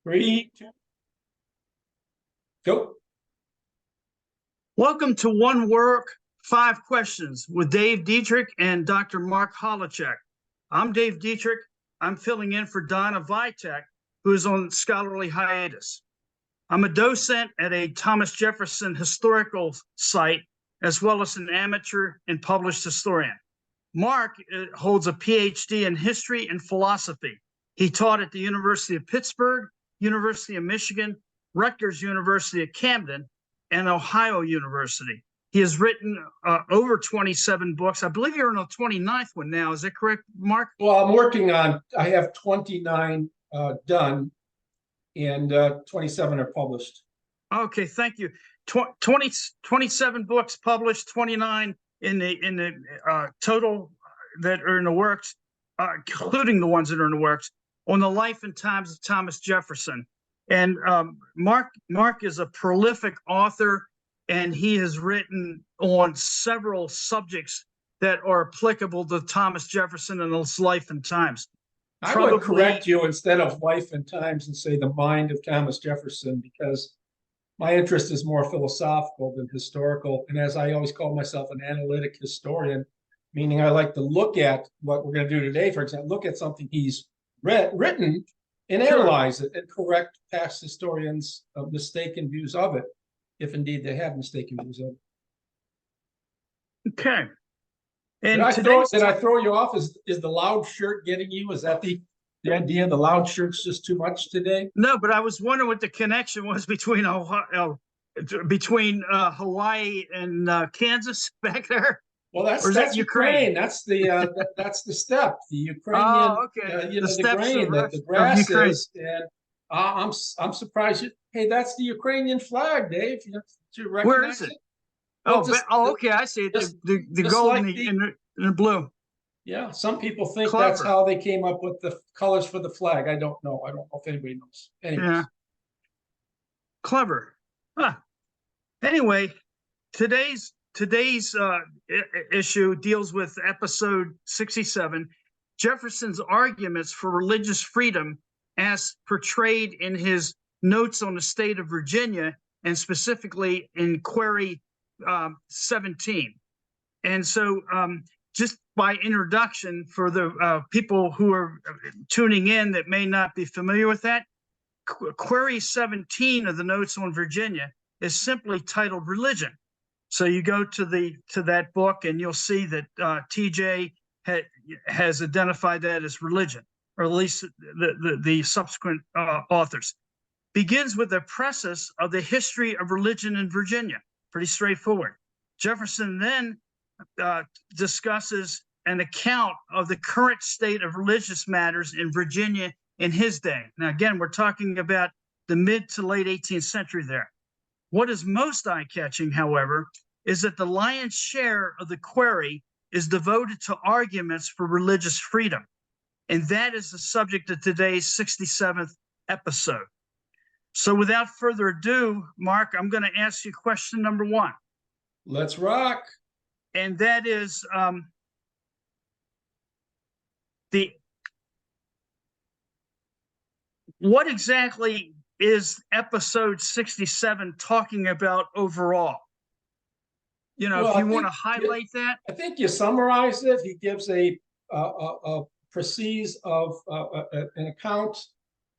Three, two, go. Welcome to One Work, Five Questions with Dave Dietrich and Dr. Mark Holacek. I'm Dave Dietrich. I'm filling in for Donna Vitek, who is on scholarly hiatus. I'm a docent at a Thomas Jefferson historical site, as well as an amateur and published historian. Mark holds a PhD in history and philosophy. He taught at the University of Pittsburgh, University of Michigan, Rutgers University of Camden, and Ohio University. He has written over 27 books. I believe you're on the 29th one now. Is that correct, Mark? Well, I'm working on, I have 29 done and 27 are published. Okay, thank you. 27 books published, 29 in the total that are in the works, including the ones that are in the works, on the life and times of Thomas Jefferson. And Mark is a prolific author, and he has written on several subjects that are applicable to Thomas Jefferson and his life and times. I would correct you instead of life and times and say the mind of Thomas Jefferson, because my interest is more philosophical than historical. And as I always call myself, an analytic historian, meaning I like to look at what we're going to do today, for example, look at something he's written and analyze it and correct past historians' mistaken views of it, if indeed they have mistaken views of it. Okay. And did I throw you off? Is the loud shirt getting you? Is that the idea? The loud shirt's just too much today? No, but I was wondering what the connection was between Hawaii and Kansas back there. Well, that's Ukraine. That's the that's the steppe. The Ukrainian, the grain that the grass is. And I'm surprised. Hey, that's the Ukrainian flag, Dave. You recognize Where is it? Okay, I see it. The gold like and the blue. Yeah, some people think Clever. That's how they came up with the colors for the flag. I don't know. I don't know if anybody knows. Anyways. Yeah. Clever. Huh. Anyway, today's issue deals with episode 67, Jefferson's arguments for religious freedom as portrayed in his notes on the state of Virginia, and specifically in Query 17. And so just by introduction, for the people who are tuning in that may not be familiar with that, Query 17 of the Notes on Virginia is simply titled Religion. So you go to that book and you'll see that TJ has identified that as religion, or at least the subsequent authors. Begins with a preface of the history of religion in Virginia. Pretty straightforward. Jefferson then discusses an account of the current state of religious matters in Virginia in his day. Now, again, we're talking about the mid to late 18th century there. What is most eye-catching, however, is that the lion's share of the query is devoted to arguments for religious freedom. And that is the subject of today's 67th episode. So without further ado, Mark, I'm going to ask you question number one. Let's rock. And that is what exactly is episode 67 talking about overall? You know, well, if you want to highlight that. I think you summarized it. He gives a precise of an account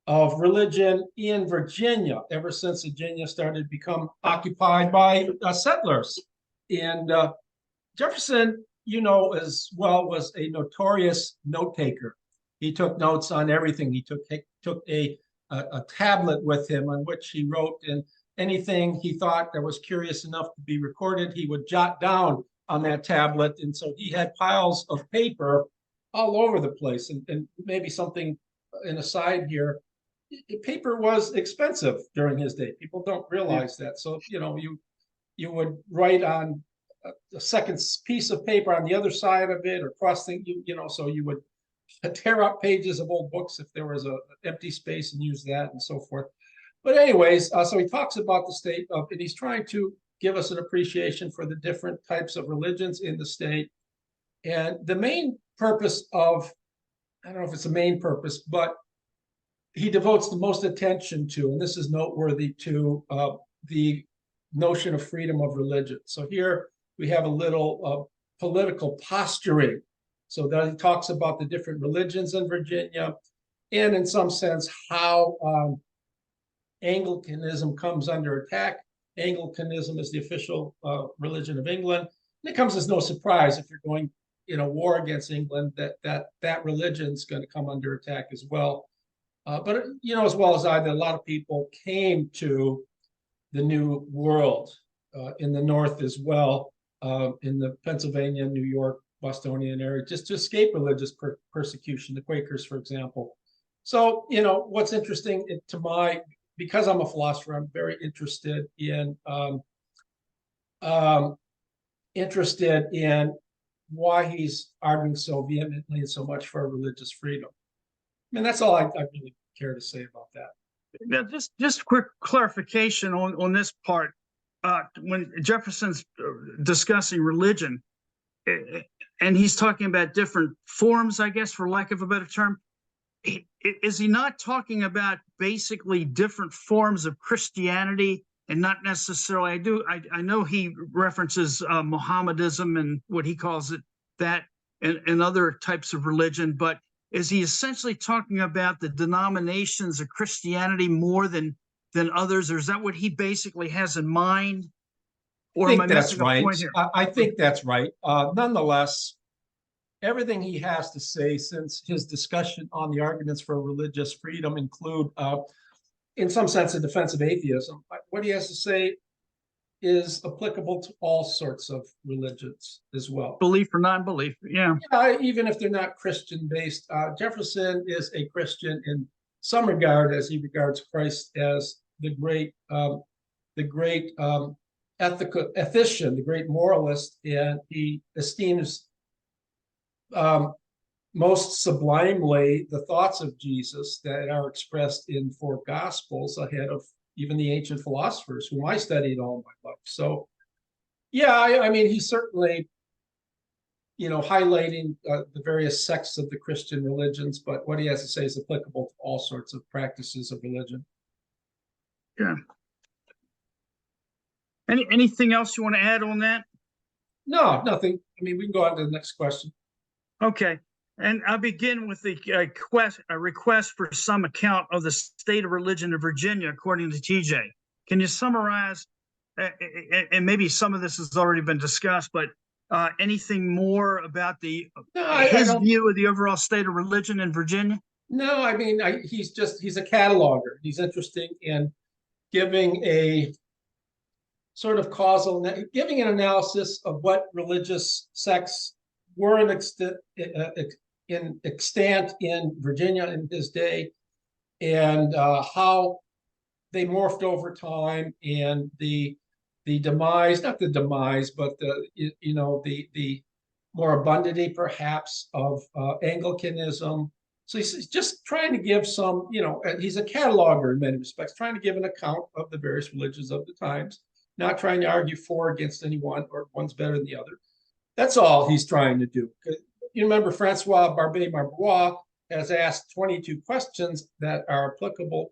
of religion in Virginia ever since Virginia started to become occupied by settlers. And Jefferson, you know, as well, was a notorious note taker. He took notes on everything. He took a tablet with him on which he wrote, and anything he thought that was curious enough to be recorded, he would jot down on that tablet. And so he had piles of paper all over the place. And maybe something in aside here, paper was expensive during his day. People don't realize that. So, you know, you would write on a second piece of paper on the other side of it, or cross things, you know, so you would tear up pages of old books if there was an empty space and use that and so forth. But anyways, so he talks about the state of, and he's trying to give us an appreciation for the different types of religions in the state. And the main purpose of, I don't know if it's the main purpose, but he devotes the most attention to, and this is noteworthy, to the notion of freedom of religion. So here we have a little political posturing. So that he talks about the different religions in Virginia, and in some sense how Anglicanism comes under attack. Anglicanism is the official religion of England. And it comes as no surprise if you're going in a war against England that religion is going to come under attack as well. But you know as well as I that a lot of people came to the New World in the North as well, in the Pennsylvania, New York, Bostonian area, just to escape religious persecution, the Quakers, for example. So, you know, what's interesting to because I'm a philosopher, I'm very interested in why he's arguing so vehemently and so much for religious freedom. I mean, that's all I really care to say about that. Now, just quick clarification on this part. When Jefferson's discussing religion, and he's talking about different forms, I guess, for lack of a better term, is he not talking about basically different forms of Christianity and not necessarily, I know he references Mohammedanism and what he calls it, that and other types of religion, but is he essentially talking about the denominations of Christianity more than others, or is that what he basically has in mind? Or I think that's right. I think that's right. Nonetheless, everything he has to say since his discussion on the arguments for religious freedom include, in some sense, a defense of atheism. What he has to say is applicable to all sorts of religions as well. Belief or non-belief, yeah. Even if they're not Christian-based. Jefferson is a Christian in some regard, as he regards Christ as the great ethician, the great moralist, and he esteems most sublimely the thoughts of Jesus that are expressed in 4 Gospels ahead of even the ancient philosophers whom I studied all my life. So, yeah, I mean, he's certainly, you know, highlighting the various sects of the Christian religions, but what he has to say is applicable to all sorts of practices of religion. Yeah. Anything else you want to add on that? No, nothing. I mean, we can go on to the next question. Okay. And I'll begin with the request for some account of the state of religion of Virginia, according to TJ. Can you summarize, and maybe some of this has already been discussed, but anything more about his view of the overall state of religion in Virginia? No, I mean, he's a cataloger. He's interested in giving a sort of giving an analysis of what religious sects were in extant in Virginia in his day, and how they morphed over time, and the demise, not the demise, but the more abundantly perhaps of Anglicanism. So he's just trying to give some, he's a cataloger in many respects, trying to give an account of the various religions of the times, not trying to argue for or against any one, or one's better than the other. That's all he's trying to do. You remember Francois Barbé-Marbois has asked 22 questions that are applicable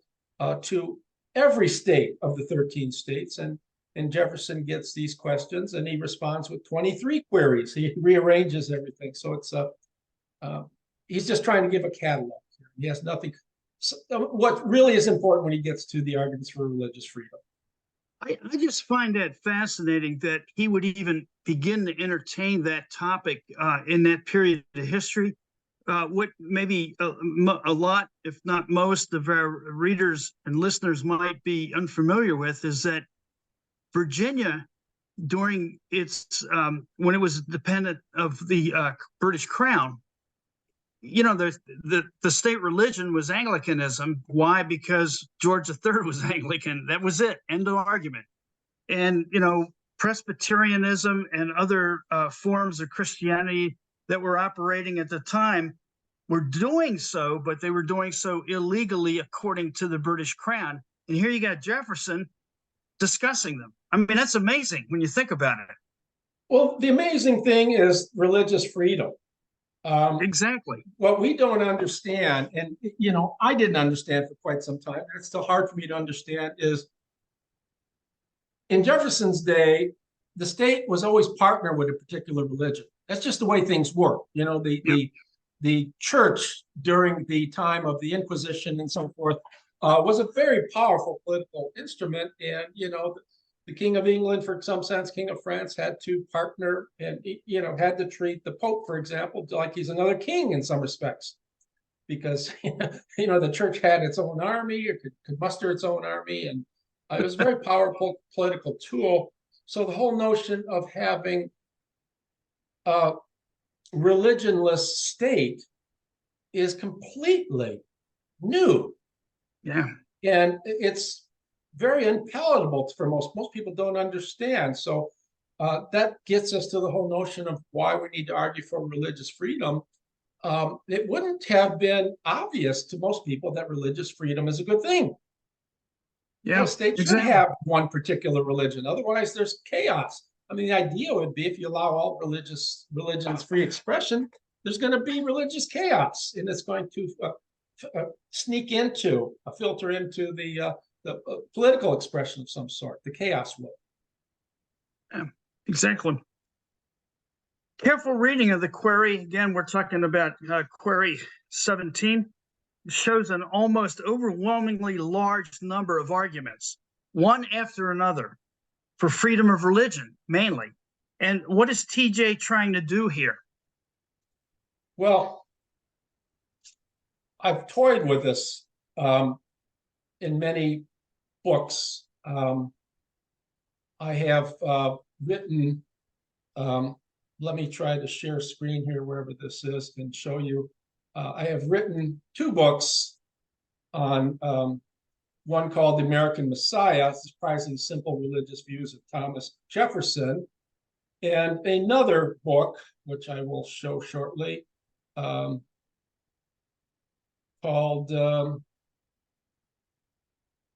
to every state of the 13 states. And Jefferson gets these questions and he responds with 23 queries. He rearranges everything. So it's he's just trying to give a catalog. He has nothing. What really is important when he gets to the arguments for religious freedom. I just find that fascinating that he would even begin to entertain that topic in that period of history. What maybe a lot, if not most, of our readers and listeners might be unfamiliar with is that Virginia, during its when it was dependent of the British Crown, the state religion was Anglicanism. Why? Because George III was Anglican. That was it. End of argument. And, Presbyterianism and other forms of Christianity that were operating at the time were doing so, but they were doing so illegally according to the British Crown. And here you got Jefferson discussing them. I mean, that's amazing when you think about it. Well, the amazing thing is religious freedom. Exactly. What we don't understand, and I didn't understand for quite some time, and it's still hard for me to understand, is in Jefferson's day, the state was always partnered with a particular religion. That's just the way things work. Yep. The church during the time of the Inquisition and so forth was a very powerful political instrument. And, the King of England, for some sense, King of France, had to partner and, had to treat the Pope, for example, like he's another king in some respects, because, the church had its own army, it could muster its own army. And it was a very powerful political tool. So the whole notion of having a religionless state is completely new. Yeah. And it's very unpalatable for most people don't understand. So that gets us to the whole notion of why we need to argue for religious freedom. It wouldn't have been obvious to most people that religious freedom is a good thing. Yeah, The state should exactly. have one particular religion. Otherwise, there's chaos. I mean, the idea would be if you allow all religions free expression, there's going to be religious chaos, and it's going to sneak into, filter into the political expression of some sort. The chaos will. Yeah, exactly. Careful reading of the query. Again, we're talking about query 17. Shows an almost overwhelmingly large number of arguments, one after another, for freedom of religion, mainly. And what is TJ trying to do here? Well, I've toyed with this in many books. I have written, let me try to share screen here wherever this is and show you. I have written 2 books on one called The American Messiah, Surprising Simple Religious Views of Thomas Jefferson, and another book, which I will show shortly, called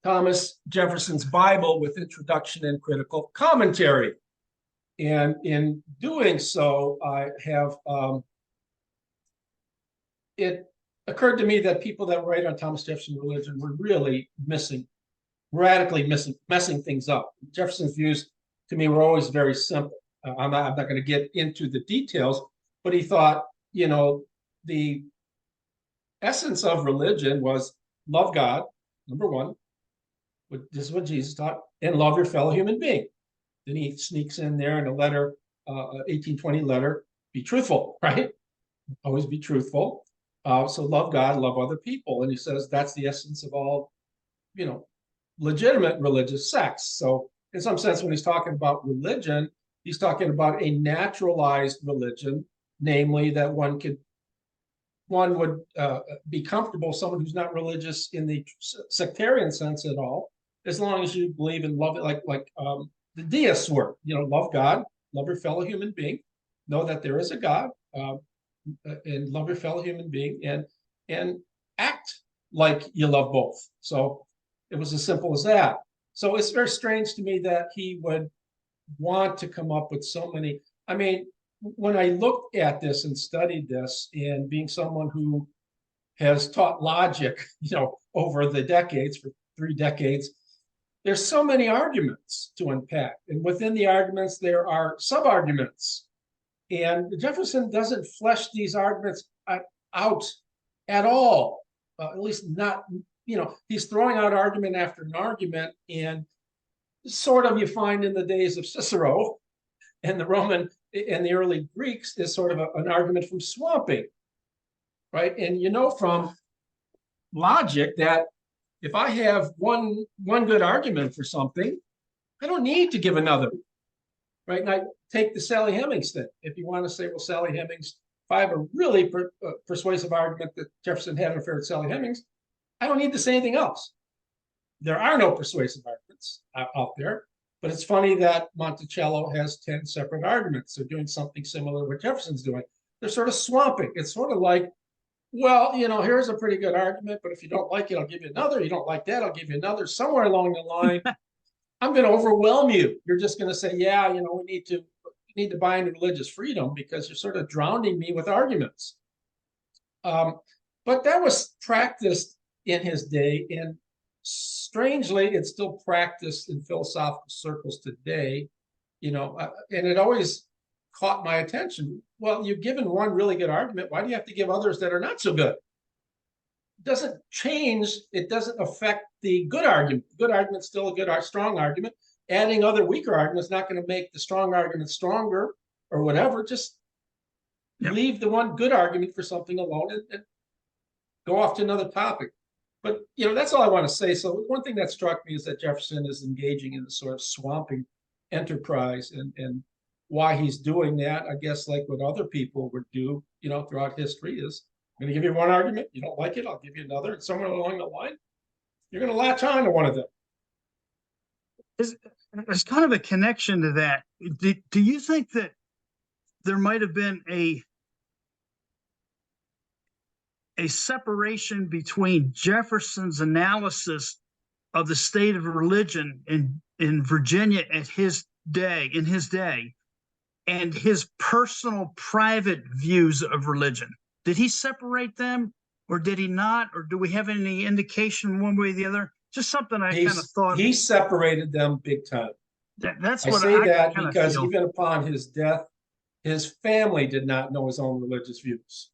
Thomas Jefferson's Bible with Introduction and Critical Commentary. And in doing so, I have it occurred to me that people that write on Thomas Jefferson religion were really radically messing things up. Jefferson's views to me were always very simple. I'm not going to get into the details, but he thought, the essence of religion was love God, number one. This is what Jesus taught, and love your fellow human being. Then he sneaks in there in a letter, 1820 letter, be truthful, right? Always be truthful. So love God, love other people. And he says that's the essence of all, legitimate religious sects. So in some sense, when he's talking about religion, he's talking about a naturalized religion, namely that one would be comfortable, someone who's not religious in the sectarian sense at all, as long as you believe in love, like the deists were, love God, love your fellow human being, know that there is a God, and love your fellow human being, and act like you love both. So it was as simple as that. So it's very strange to me that he would want to come up with so many. I mean, when I looked at this and studied this, and being someone who has taught logic, over the decades, for 3 decades, there's so many arguments to unpack. And within the arguments, there are sub-arguments. And Jefferson doesn't flesh these arguments out at all, at least not, he's throwing out argument after an argument. And sort of you find in the days of Cicero and the Roman and the early Greeks is sort of an argument from swamping, right? And from logic that if I have one good argument for something, I don't need to give another, right? And I take the Sally Hemings thing. If you want to say, well, Sally Hemings, if I have a really persuasive argument that Jefferson had an affair with Sally Hemings, I don't need to say anything else. There are no persuasive arguments out there, but it's funny that Monticello has 10 separate arguments. They're doing something similar to what Jefferson's doing. They're sort of swamping. It's sort of like, well, here's a pretty good argument, but if you don't like it, I'll give you another. You don't like that, I'll give you another. Somewhere along the line, I'm going to overwhelm you. You're just going to say, yeah, we need to need to buy into religious freedom because you're sort of drowning me with arguments. But that was practiced in his day, and strangely, it's still practiced in philosophical circles today. And it always caught my attention. Well, you've given one really good argument. Why do you have to give others that are not so good? It doesn't change. It doesn't affect the good argument. The good argument's still a good, strong argument. Adding other weaker arguments is not going to make the strong argument stronger or whatever. Just leave the one good argument for something alone and go off to another topic. But, that's all I want to say. So one thing that struck me is that Jefferson is engaging in this sort of swamping enterprise, and why he's doing that, I guess, like what other people would do, throughout history, is I'm going to give you one argument. You don't like it, I'll give you another. And somewhere along the line, you're going to latch on to one of them. There's kind of a connection to that. Do you think that there might have been a separation between Jefferson's analysis of the state of religion in Virginia at his day, and his personal private views of religion? Did he separate them, or did he not? Or do we have any indication one way or the other? Just something I kind of thought. He separated them big time. That's what I say that because even upon his death, his family did not know his own religious views.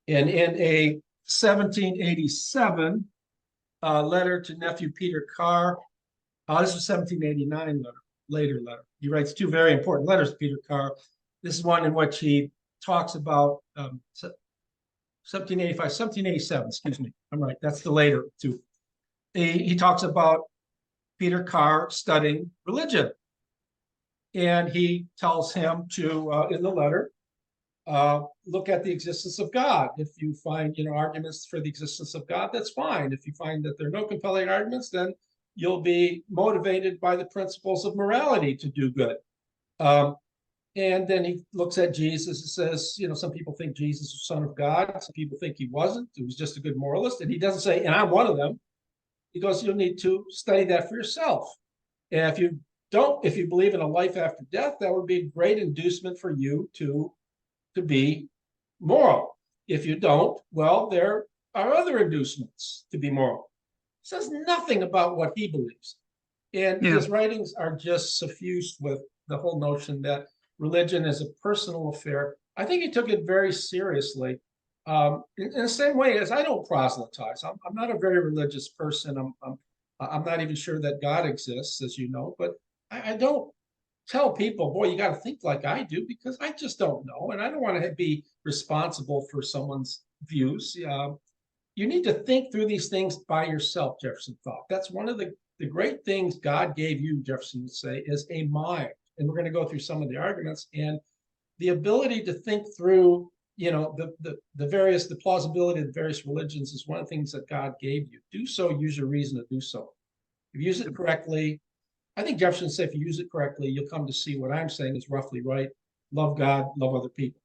And in a 1787 letter to nephew Peter Carr, this was 1789 later letter. He writes two very important letters to Peter Carr. This is one in which he talks about 1787, excuse me. I'm right, that's the later two. He talks about Peter Carr studying religion. And he tells him to, in the letter, look at the existence of God. If you find, arguments for the existence of God, that's fine. If you find that there are no compelling arguments, then you'll be motivated by the principles of morality to do good. And then he looks at Jesus and says, some people think Jesus was Son of God. Some people think he wasn't. He was just a good moralist. And he doesn't say, and I'm one of them. He goes, you'll need to study that for yourself. And if you believe in a life after death, that would be a great inducement for you to be moral. If you don't, well, there are other inducements to be moral. It says nothing about what he believes. And his writings are just suffused with the whole notion that religion is a personal affair. I think he took it very seriously. In the same way as I don't proselytize. I'm not a very religious person. I'm not even sure that God exists, as you know, but I don't tell people, boy, you got to think like I do, because I just don't know. And I don't want to be responsible for someone's views. You need to think through these things by yourself, Jefferson thought. That's one of the great things God gave you, Jefferson would say, is a mind. And we're going to go through some of the arguments, and the ability to think through, the plausibility of the various religions is one of the things that God gave you. Do so, use your reason to do so. If you use it correctly, I think Jefferson said, if you use it correctly, you'll come to see what I'm saying is roughly right. Love God, love other people.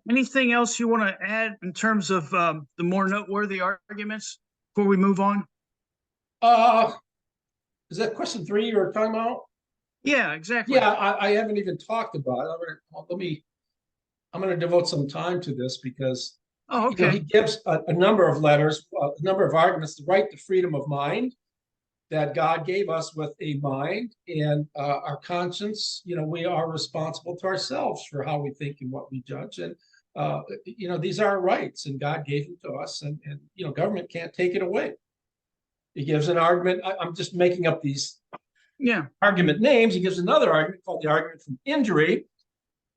Anything else you want to add in terms of the more noteworthy arguments before we move on? Is that question 3 you were talking about? Yeah, exactly. Yeah, I haven't even talked about it. I'm going to devote some time to this because he gives a number of letters, a number of arguments, the right to freedom of mind that God gave us with a mind, and our conscience. We are responsible to ourselves for how we think and what we judge. And, these are our rights, and God gave them to us, and government can't take it away. He gives an argument. I'm just making up these argument names. He gives another argument called the argument from injury.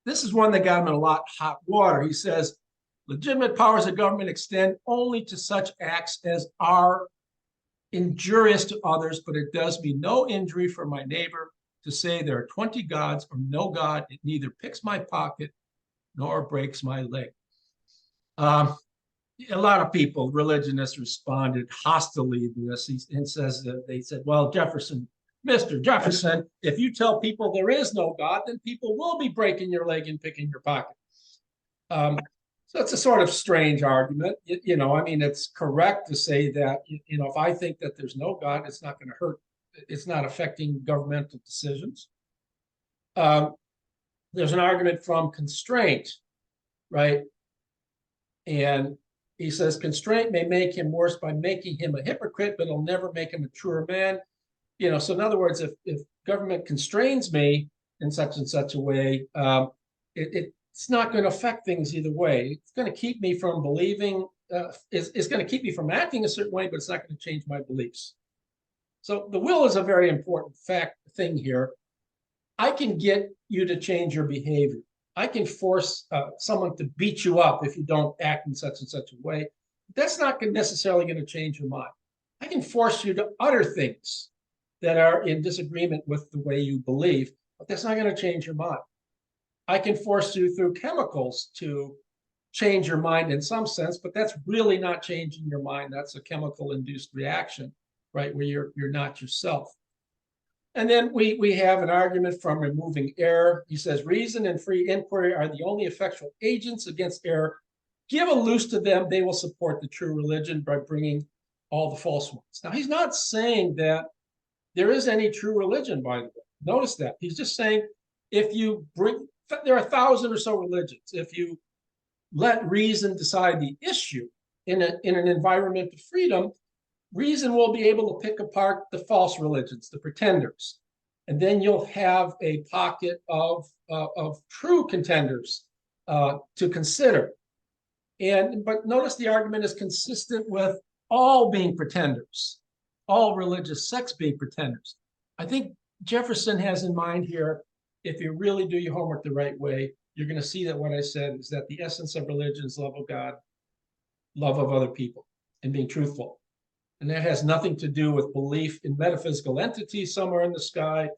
This is one that got him in a lot of hot water. He says, legitimate powers of government extend only to such acts as are injurious to others, but it does me no injury for my neighbor to say there are 20 gods or no God. It neither picks my pocket nor breaks my leg. A lot of people, religionists, responded hostilely to this, and says that they said, well, Mr. Jefferson, if you tell people there is no God, then people will be breaking your leg and picking your pocket. So it's a sort of strange argument. It's correct to say that, if I think that there's no God, it's not going to hurt. It's not affecting governmental decisions. There's an argument from constraint, right? And he says constraint may make him worse by making him a hypocrite, but it'll never make him a truer man. So in other words, if government constrains me in such and such a way, it's not going to affect things either way. It's going to keep me from believing, it's going to keep me from acting a certain way, but it's not going to change my beliefs. So the will is a very important thing here. I can get you to change your behavior. I can force someone to beat you up if you don't act in such and such a way. That's not necessarily going to change your mind. I can force you to utter things that are in disagreement with the way you believe, but that's not going to change your mind. I can force you through chemicals to change your mind in some sense, but that's really not changing your mind. That's a chemical-induced reaction, right, where you're not yourself. And then we have an argument from removing error. He says, reason and free inquiry are the only effectual agents against error. Give a loose to them, they will support the true religion by bringing all the false ones. Now, he's not saying that there is any true religion, by the way. Notice that. He's just saying if you there are 1,000 or so religions. If you let reason decide the issue in an environment of freedom, reason will be able to pick apart the false religions, the pretenders. And then you'll have a pocket of true contenders to consider. But notice the argument is consistent with all being pretenders, all religious sects being pretenders. I think Jefferson has in mind here, if you really do your homework the right way, you're going to see that what I said is that the essence of religion is love of God, love of other people, and being truthful. And that has nothing to do with belief in metaphysical entities somewhere in the sky,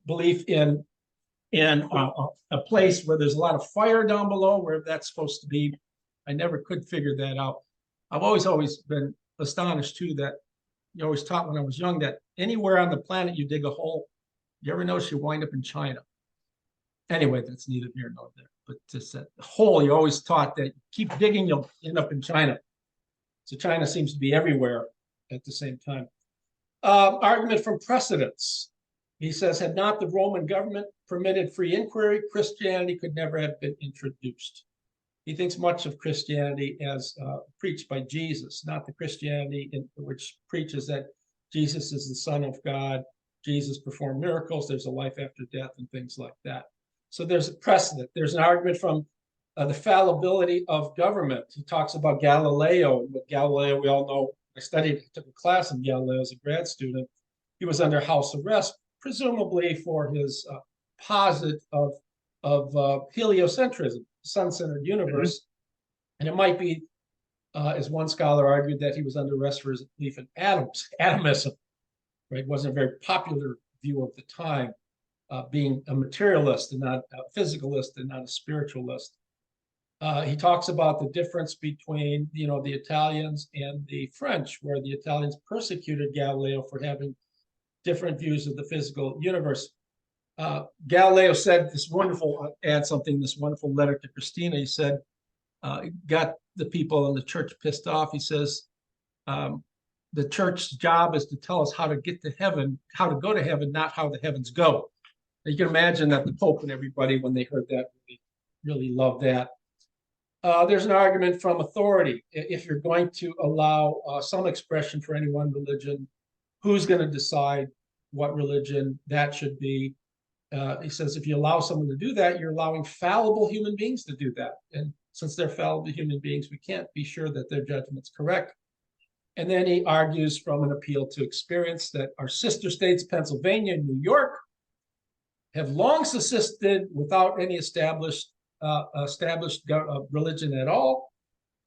belief in a place where there's a lot of fire down below, where that's supposed to be. I never could figure that out. I've always been astonished, too, that you always taught when I was young that anywhere on the planet you dig a hole, you ever notice you wind up in China. Anyway, that's neither here nor there. But just that hole, you always taught that keep digging, you'll end up in China. So China seems to be everywhere at the same time. Argument from precedents. He says, had not the Roman government permitted free inquiry, Christianity could never have been introduced. He thinks much of Christianity as preached by Jesus, not the Christianity which preaches that Jesus is the Son of God, Jesus performed miracles, there's a life after death, and things like that. So there's a precedent. There's an argument from the fallibility of government. He talks about Galileo, and what Galileo, we all know, I took a class in Galileo as a grad student. He was under house arrest, presumably for his posit of heliocentrism, sun-centered universe. And it might be, as one scholar argued, that he was under arrest for his belief in atomism. Right? It wasn't a very popular view of the time, being a materialist and not a physicalist and not a spiritualist. He talks about the difference between, the Italians and the French, where the Italians persecuted Galileo for having different views of the physical universe. Galileo said this wonderful letter to Christina. He said, got the people in the church pissed off. He says, the church's job is to tell us how to get to heaven, how to go to heaven, not how the heavens go. And you can imagine that the Pope and everybody, when they heard that, really loved that. There's an argument from authority. If you're going to allow some expression for any one religion, who's going to decide what religion that should be? He says, if you allow someone to do that, you're allowing fallible human beings to do that. And since they're fallible human beings, we can't be sure that their judgment's correct. And then he argues from an appeal to experience that our sister states, Pennsylvania and New York, have long subsisted without any established religion at all.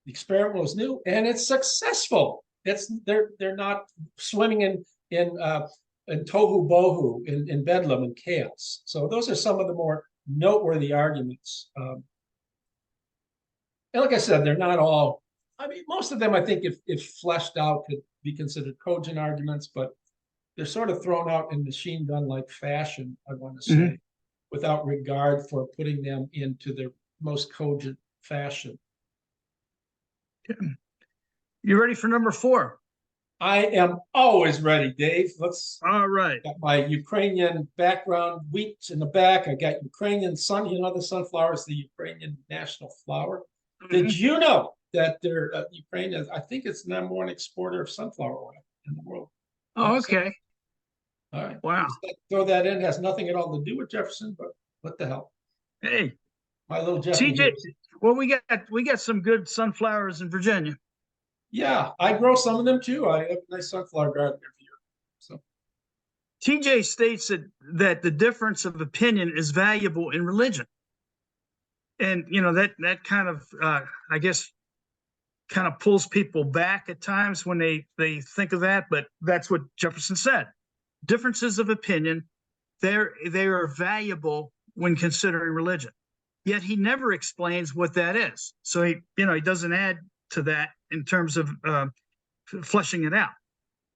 The experiment was new, and it's successful. They're not swimming in tohu bohu, in bedlam and chaos. So those are some of the more noteworthy arguments. And like I said, they're not all. I mean, most of them, I think, if fleshed out, could be considered cogent arguments, but they're sort of thrown out in machine gun-like fashion, I want to say, without regard for putting them into their most cogent fashion. You ready for number 4? I am always ready, Dave. Let's All right. got my Ukrainian background, wheat in the back. I got Ukrainian sun. You know, the sunflower is the Ukrainian national flower. Did you know that they're Ukraine is? I think it's the number one exporter of sunflower oil in the world. Oh, okay. All right. Wow. Throw that in. Has nothing at all to do with Jefferson, but what the hell? Hey, My little Jeffy TJ. here. Well, we got some good sunflowers in Virginia. Yeah, I grow some of them too. I have a nice sunflower garden every year. So TJ states that the difference of opinion is valuable in religion. And, you know, that kind of, I guess, kind of pulls people back at times when they think of that. But that's what Jefferson said. Differences of opinion, they are valuable when considering religion. Yet he never explains what that is. So he doesn't add to that in terms of fleshing it out.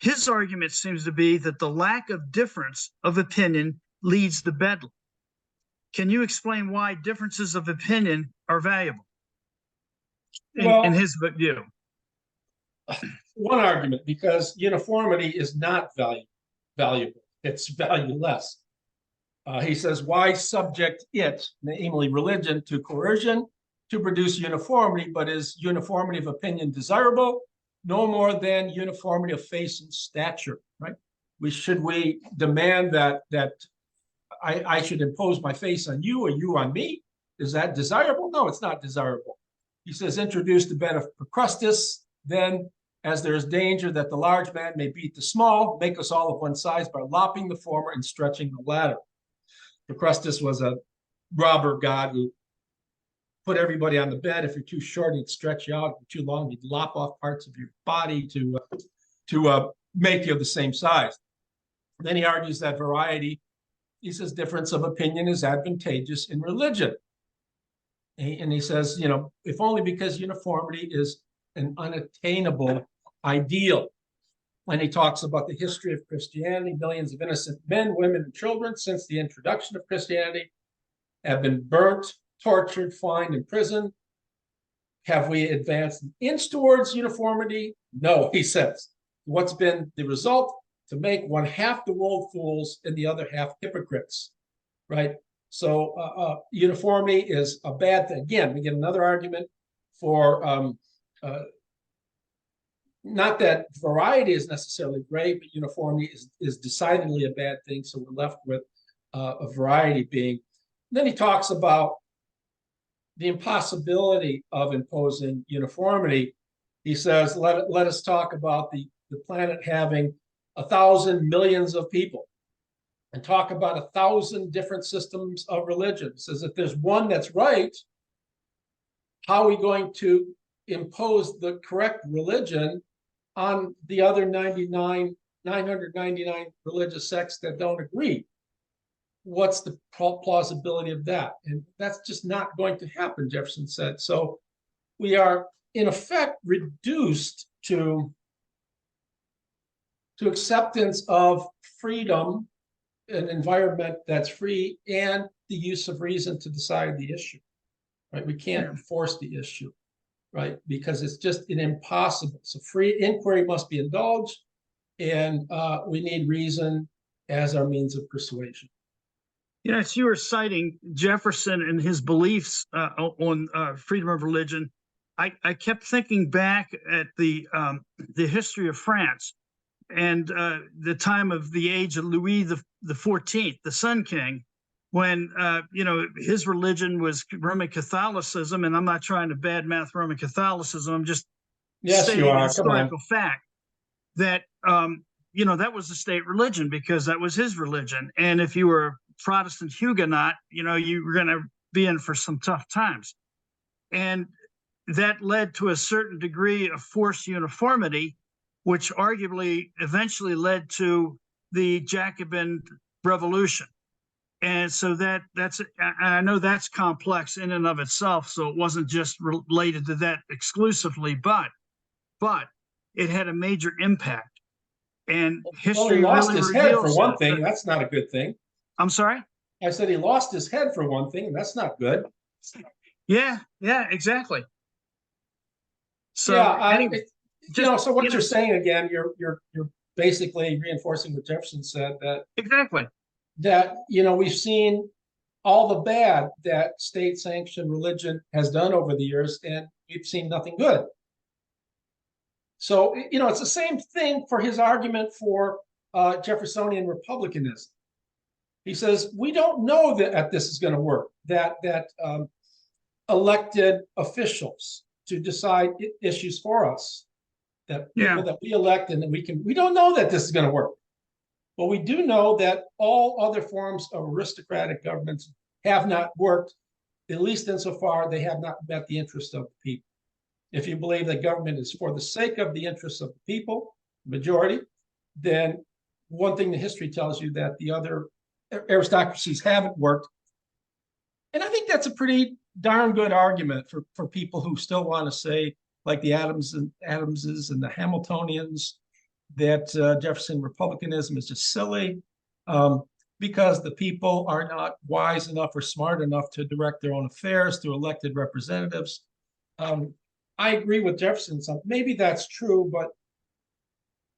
His argument seems to be that the lack of difference of opinion leads to bedlam. Can you explain why differences of opinion are valuable in his view? One argument, because uniformity is not valuable. It's valueless. He says, why subject it, namely religion, to coercion to produce uniformity, but is uniformity of opinion desirable? No more than uniformity of face and stature, right? Should we demand that I should impose my face on you or you on me? Is that desirable? No, it's not desirable. He says, introduce the bed of Procrustes, then as there is danger that the large man may beat the small, make us all of one size by lopping the former and stretching the latter. Procrustes was a robber god who put everybody on the bed. If you're too short, he'd stretch you out. If you're too long, he'd lop off parts of your body to make you the same size. Then he argues that variety, he says, difference of opinion is advantageous in religion. And he says, if only because uniformity is an unattainable ideal. And he talks about the history of Christianity. Millions of innocent men, women, and children since the introduction of Christianity have been burnt, tortured, fined, imprisoned. Have we advanced an inch towards uniformity? No, he says. What's been the result? To make one half the world fools and the other half hypocrites, right? So uniformity is a bad thing. Again, we get another argument for not that variety is necessarily great, but uniformity is decidedly a bad thing. So we're left with a variety being. Then he talks about the impossibility of imposing uniformity. He says, let us talk about the planet having 1,000 millions of people and talk about 1,000 different systems of religion. He says, if there's one that's right, how are we going to impose the correct religion on the other 999 religious sects that don't agree? What's the plausibility of that? And that's just not going to happen, Jefferson said. So we are, in effect, reduced to acceptance of freedom, an environment that's free, and the use of reason to decide the issue, right? We can't force the issue, right? Because it's just impossible. So free inquiry must be indulged, and we need reason as our means of persuasion. Yes, you were citing Jefferson and his beliefs on freedom of religion. I kept thinking back at the history of France and the time of the age of Louis the 14th, the Sun King, when his religion was Roman Catholicism, and I'm not trying to badmouth Roman Catholicism. I'm just stating a historical fact that that was the state religion because that was his religion, and if you were a Protestant Huguenot, you were going to be in for some tough times, and that led to a certain degree of forced uniformity, which arguably eventually led to the Jacobin Revolution. And so that's I know that's complex in and of itself, so it wasn't just related to that exclusively, but it had a major impact. And history he lost really his head for one that. thing. That's not a good thing. I'm sorry? I said he lost his head for one thing, and that's not good. Yeah, exactly. So yeah, anyway. So what you're saying again, you're basically reinforcing what Jefferson said, that exactly. We've seen all the bad that state-sanctioned religion has done over the years, and we've seen nothing good. So, it's the same thing for his argument for Jeffersonian republicanism. He says, we don't know that this is going to work, that elected officials to decide issues for us, that people that we elect, and we don't know that this is going to work. But we do know that all other forms of aristocratic governments have not worked, at least insofar they have not met the interest of the people. If you believe that government is for the sake of the interests of the people, majority, then one thing the history tells you that the other aristocracies haven't worked. And I think that's a pretty darn good argument for people who still want to say, like the Adamses and the Hamiltonians, that Jefferson republicanism is just silly because the people are not wise enough or smart enough to direct their own affairs through elected representatives. I agree with Jefferson. So maybe that's true, but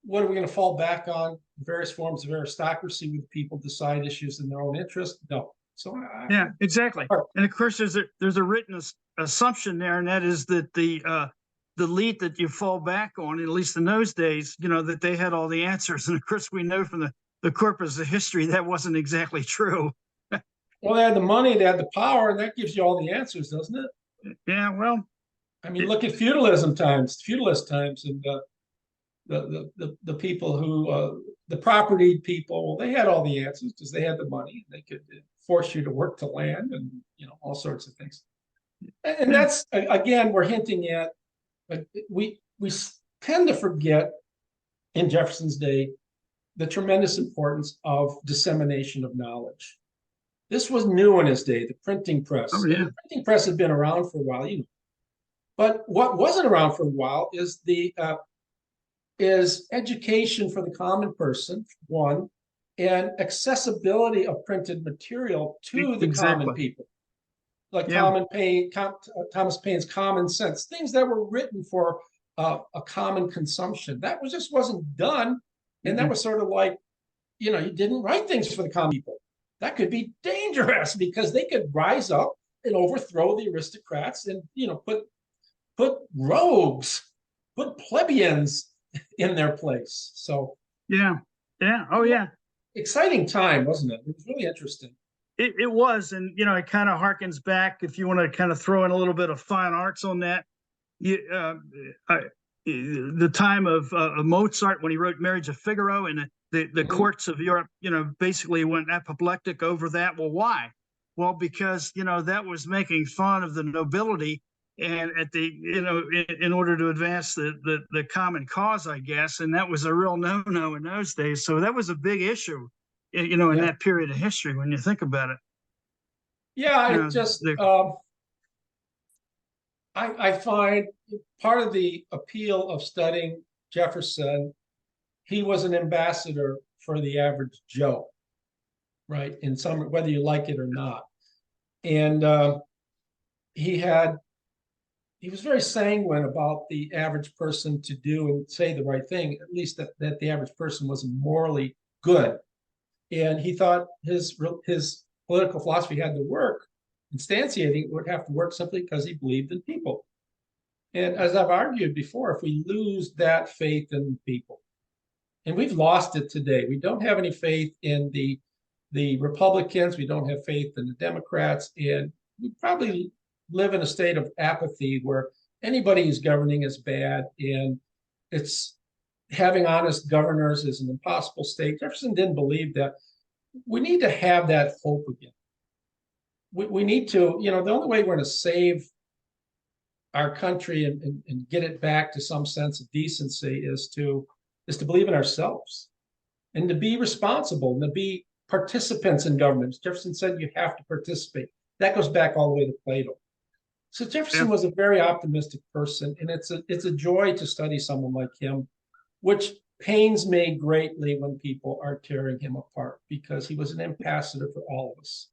what are we going to fall back on? Various forms of aristocracy where the people decide issues in their own interest? No. So yeah, exactly. And of course, there's a written assumption there, and that is that the elite that you fall back on, at least in those days, that they had all the answers. And of course, we know from the corpus of history that wasn't exactly true. Well, they had the money, they had the power, and that gives you all the answers, doesn't it? Yeah, well, I mean, look at feudalist times, and the people who the property people. Well, they had all the answers because they had the money. They could force you to work to land, and all sorts of things. And that's again, we're hinting at. But we tend to forget in Jefferson's day the tremendous importance of dissemination of knowledge. This was new in his day, the printing press. Oh, yeah. The printing press had been around for a while, But what wasn't around for a while is is education for the common person, one, and accessibility of printed material to the common people. Like Thomas Paine's Common Sense, things that were written for a common consumption. That just wasn't done. And that was sort of like, you didn't write things for the common people. That could be dangerous because they could rise up and overthrow the aristocrats and, put rogues, put plebeians in their place. So, yeah. Oh, yeah. Exciting time, wasn't it? It was really interesting. It was, and it kind of harkens back, if you want to kind of throw in a little bit of fine arts on that. The time of Mozart, when he wrote Marriage of Figaro, and the courts of Europe, basically went apoplectic over that. Well, why? Well, because that was making fun of the nobility, and in order to advance the common cause, I guess, and that was a real no-no in those days. So that was a big issue. In that period of history, when you think about it. Yeah, I find part of the appeal of studying Jefferson, he was an ambassador for the average Joe, right? In some, whether you like it or not. And he was very sanguine about the average person to do and say the right thing, at least that the average person was morally good. And he thought his political philosophy had to work. Instantiating would have to work simply because he believed in people. And as I've argued before, if we lose that faith in people, and we've lost it today, we don't have any faith in the Republicans, we don't have faith in the Democrats, and we probably live in a state of apathy where anybody who's governing is bad, and it's having honest governors is an impossible state. Jefferson didn't believe that. We need to have that hope again. We need to, the only way we're going to save our country and get it back to some sense of decency is to believe in ourselves and to be responsible and to be participants in government. Jefferson said you have to participate. That goes back all the way to Plato. So Jefferson was a very optimistic person, and it's a joy to study someone like him, which pains me greatly when people are tearing him apart, because he was an ambassador for all of us.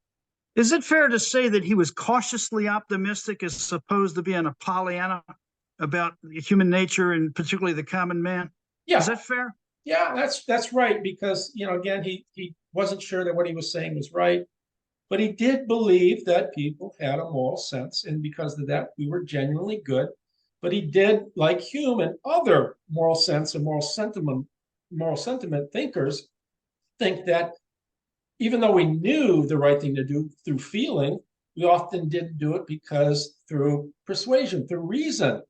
Is it fair to say that he was cautiously optimistic as opposed to being a Pollyanna? about human nature and particularly the common man. Yeah. Is that fair? Yeah, that's right, because, again, he wasn't sure that what he was saying was right, but he did believe that people had a moral sense, and because of that, we were genuinely good. But he did, like Hume and other moral sense and moral sentiment thinkers, think that even though we knew the right thing to do through feeling, we often didn't do it because through persuasion, through reason.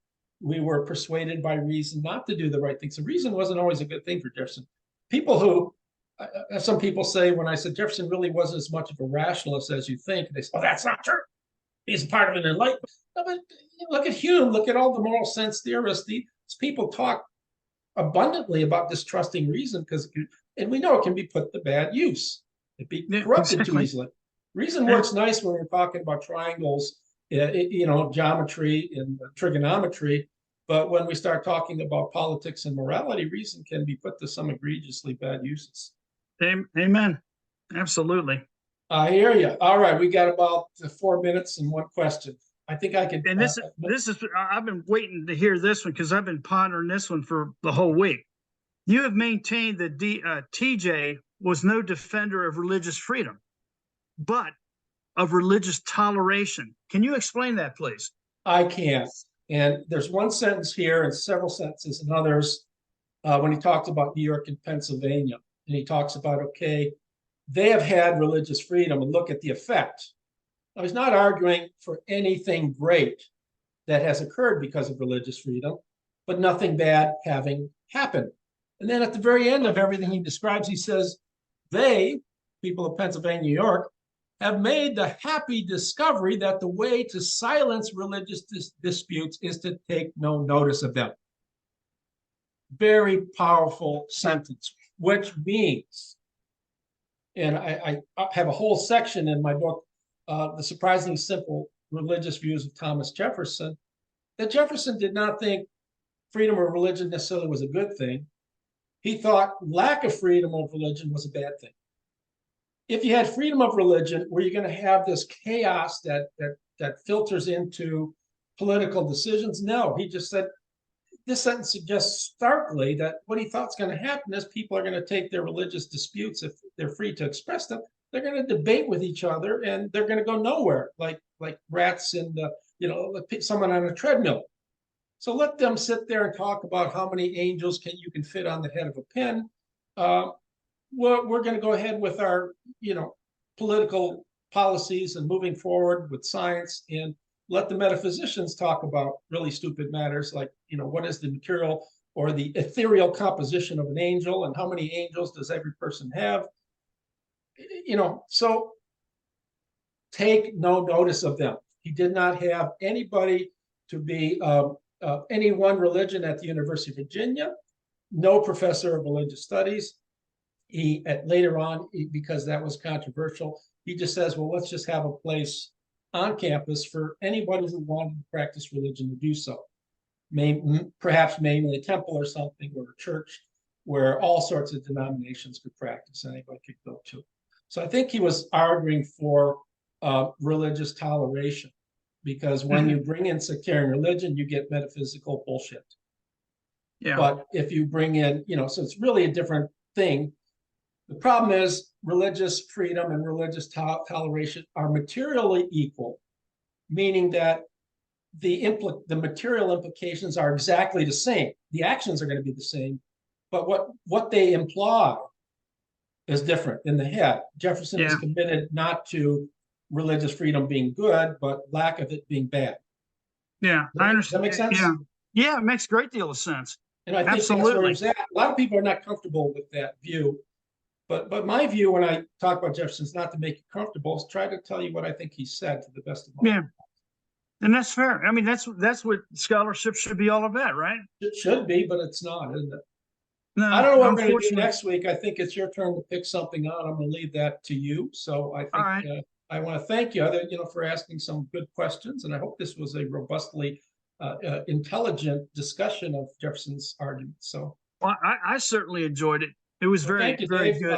We were persuaded by reason not to do the right thing. So reason wasn't always a good thing for Jefferson. People who, some people say, when I said Jefferson really wasn't as much of a rationalist as you think, they say, oh, that's not true. He's part of an enlightenment. No, but look at Hume, look at all the moral sense theorists. These people talk abundantly about distrusting reason, and we know it can be put to bad use. It be corrupted too easily. Reason works nice when we're talking about triangles, geometry and trigonometry. But when we start talking about politics and morality, reason can be put to some egregiously bad uses. Amen. Absolutely. I hear you. All right, we got about 4 minutes and one question. I think I could. And this is I've been waiting to hear this one because I've been pondering this one for the whole week. You have maintained that TJ was no defender of religious freedom, but of religious toleration. Can you explain that, please? I can. And there's one sentence here and several sentences in others when he talks about New York and Pennsylvania. And he talks about, okay, they have had religious freedom, and look at the effect. Now, he's not arguing for anything great that has occurred because of religious freedom, but nothing bad having happened. And then at the very end of everything he describes, he says, they, people of Pennsylvania, New York, have made the happy discovery that the way to silence religious disputes is to take no notice of them. Very powerful sentence, which means, and I have a whole section in my book, The Surprisingly Simple Religious Views of Thomas Jefferson, that Jefferson did not think freedom of religion necessarily was a good thing. He thought lack of freedom of religion was a bad thing. If you had freedom of religion, were you going to have this chaos that filters into political decisions? No, he just said, this sentence suggests starkly that what he thought is going to happen is people are going to take their religious disputes, if they're free to express them, they're going to debate with each other, and they're going to go nowhere, like rats in someone on a treadmill. So let them sit there and talk about how many angels you can fit on the head of a pin. We're going to go ahead with our, political policies and moving forward with science, and let the metaphysicians talk about really stupid matters like, what is the material or the ethereal composition of an angel, and how many angels does every person have? So take no notice of them. He did not have anybody to be any one religion at the University of Virginia, no professor of religious studies. He later on, because that was controversial, he just says, well, let's just have a place on campus for anybody who wanted to practice religion to do so. Perhaps mainly a temple or something, or a church where all sorts of denominations could practice, anybody could go to. So I think he was arguing for religious toleration, because when you bring in sectarian religion, you get metaphysical bullshit. Yeah. But if you bring in, so it's really a different thing. The problem is religious freedom and religious toleration are materially equal, meaning that the material implications are exactly the same. The actions are going to be the same, but what they imply is different in the head. Jefferson is committed not to religious freedom being good, but lack of it being bad. Yeah, I understand. Does that make sense? Yeah, it makes a great deal of sense. And I think that's where he's at. A lot of people are not comfortable with that view. But my view when I talk about Jefferson is not to make you comfortable, is try to tell you what I think he said to the best of my knowledge. And that's fair. I mean, that's what scholarship should be all about, right? It should be, but it's not, isn't it? No, I don't know what we're going to do next week. I think it's your turn to pick something out. I'm going to leave that to you. So I think I want to thank you, for asking some good questions, and I hope this was a robustly intelligent discussion of Jefferson's arguments. So, well, I certainly enjoyed it. It was very, very good.